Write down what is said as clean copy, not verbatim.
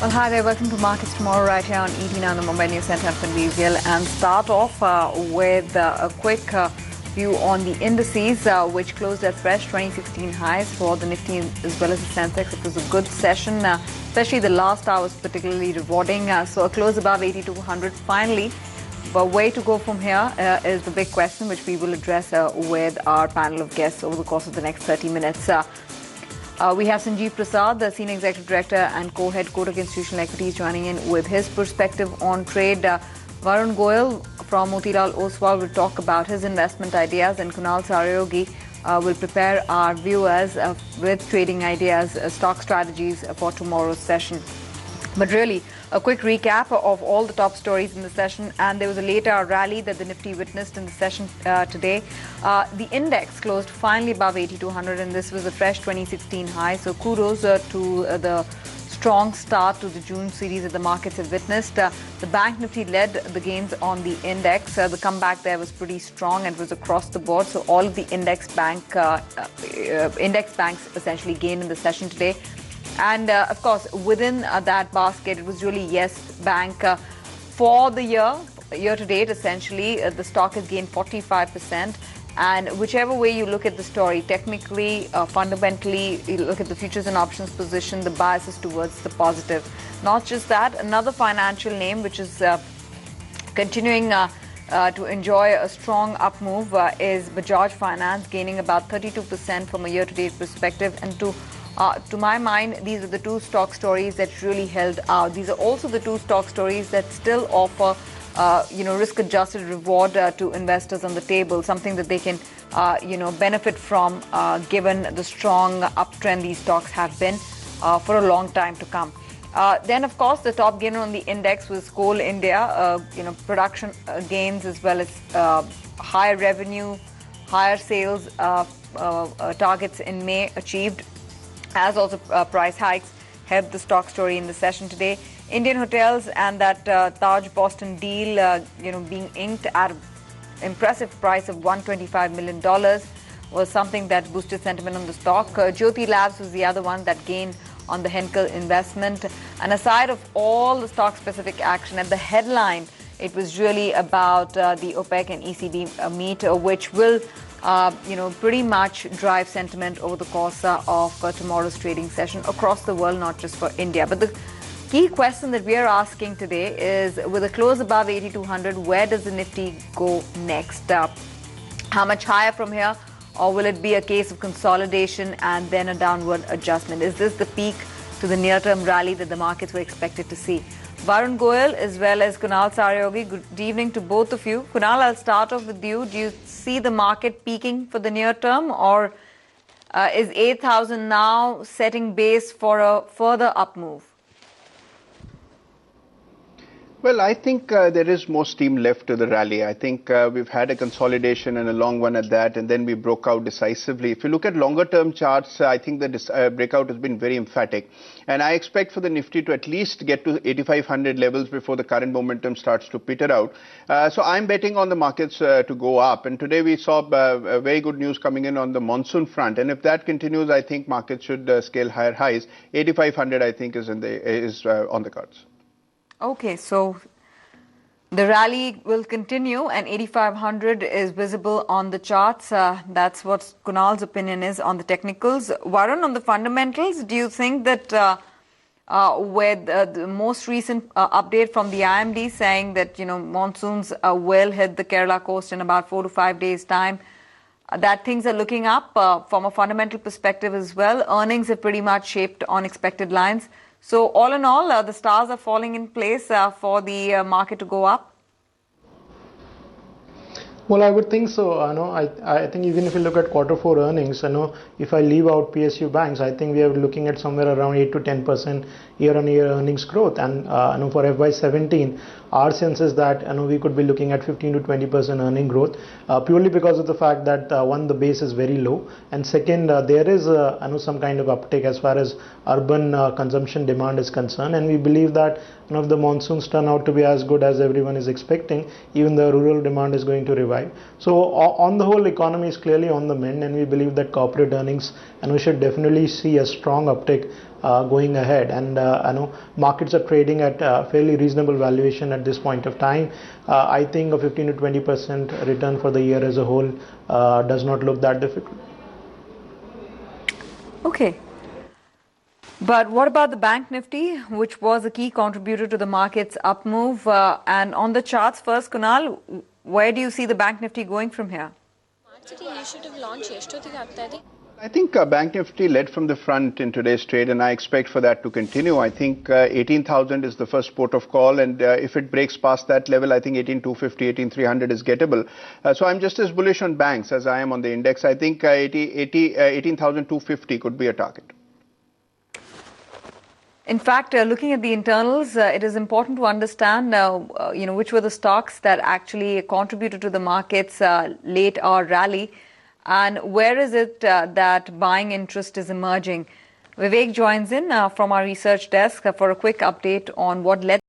Well, hi there. Welcome to Markets Tomorrow right here on ET9, the Mumbai News Center. I'm Tanveer Gill, and start off with a quick view on the indices, which closed at fresh 2016 highs for the Nifty as well as the Sensex. It was a good session, especially the last hour was particularly rewarding. So a close above 8,200 finally. But where to go from here is the big question, which we will address with our panel of guests over the course of the next 30 minutes. We have Sanjeev Prasad, the Senior Executive Director and Co-Head Kotak Institutional Equities, joining in with his perspective on trade. Varun Goyal from Motilal Oswal will talk about his investment ideas, and Kunal Saryogi will prepare our viewers with trading ideas, stock strategies for tomorrow's session. But really, a quick recap of all the top stories in the session, and there was a late-hour rally that the Nifty witnessed in the session today. The index closed finally above 8,200, and this was a fresh 2016 high. So kudos to the strong start to the June series that the markets have witnessed. The Bank Nifty led the gains on the index. The comeback there was pretty strong and was across the board. So all of the index banks essentially gained in the session today. And of course, within that basket, it was really Yes Bank for the year to date. Essentially, the stock has gained 45%. And whichever way you look at the story, technically, fundamentally, you look at the futures and options position, the bias is towards the positive. Not just that, another financial name which is continuing to enjoy a strong up move is Bajaj Finance, gaining about 32% from a year-to-date perspective. And to my mind, these are the two stock stories that really held out. These are also the two stock stories that still offer, risk-adjusted reward to investors on the table, something that they can, benefit from, given the strong uptrend these stocks have been for a long time to come. Then, of course, the top gainer on the index was Coal India. Production gains as well as higher revenue, higher sales targets in May achieved, as also price hikes helped the stock story in the session today. Indian Hotels and that Taj Boston deal, being inked at an impressive price of $125 million was something that boosted sentiment on the stock. Jyoti Labs was the other one that gained on the Henkel investment. And aside of all the stock-specific action, at the headline, it was really about the OPEC and ECB meet, which will pretty much drive sentiment over the course of tomorrow's trading session across the world, not just for India. But the key question that we are asking today is, with a close above 8,200, where does the Nifty go next? How much higher from here? Or will it be a case of consolidation and then a downward adjustment? Is this the peak to the near-term rally that the markets were expected to see? Varun Goyal as well as Kunal Saryogi, good evening to both of you. Kunal, I'll start off with you. Do you see the market peaking for the near term, or is 8,000 now setting base for a further up move? Well, I think there is more steam left to the rally. I think we've had a consolidation and a long one at that, and then we broke out decisively. If you look at longer term charts, I think the breakout has been very emphatic. And I expect for the Nifty to at least get to 8,500 levels before the current momentum starts to peter out. So I'm betting on the markets to go up. And today we saw very good news coming in on the monsoon front. And if that continues, I think markets should scale higher highs. 8,500, I think, is on the cards. Okay, so the rally will continue and 8,500 is visible on the charts. That's what Kunal's opinion is on the technicals. Varun, on the fundamentals, do you think that with the most recent update from the IMD saying that, monsoons will hit the Kerala coast in about 4 to 5 days' time, that things are looking up from a fundamental perspective as well? Earnings have pretty much shaped on expected lines. So all in all, the stars are falling in place for the market to go up? Well, I would think so. I think even if you look at quarter four earnings, if I leave out PSU banks, I think we are looking at somewhere around 8 to 10% year-on-year earnings growth. And for FY17, our sense is that we could be looking at 15 to 20% earning growth, purely because of the fact that one, the base is very low, and second, there is some kind of uptick as far as urban consumption demand is concerned, and we believe that if the monsoons turn out to be as good as everyone is expecting, even the rural demand is going to revive. So on the whole, economy is clearly on the mend, and we believe that corporate earnings, and we should definitely see a strong uptick going ahead. And I know markets are trading at fairly reasonable valuation at this point of time. I think a 15 to 20% return for the year as a whole does not look that difficult. Okay. But what about the Bank Nifty, which was a key contributor to the market's up move? And on the charts first, Kunal, where do you see the Bank Nifty going from here? I think Bank Nifty led from the front in today's trade, and I expect for that to continue. I think 18,000 is the first port of call, and if it breaks past that level, I think 18,250, 18,300 is gettable. So I'm just as bullish on banks as I am on the index. I think 18,250 could be a target. In fact, looking at the internals, it is important to understand, which were the stocks that actually contributed to the market's late hour rally, and where is it that buying interest is emerging. Vivek joins in from our research desk for a quick update on what led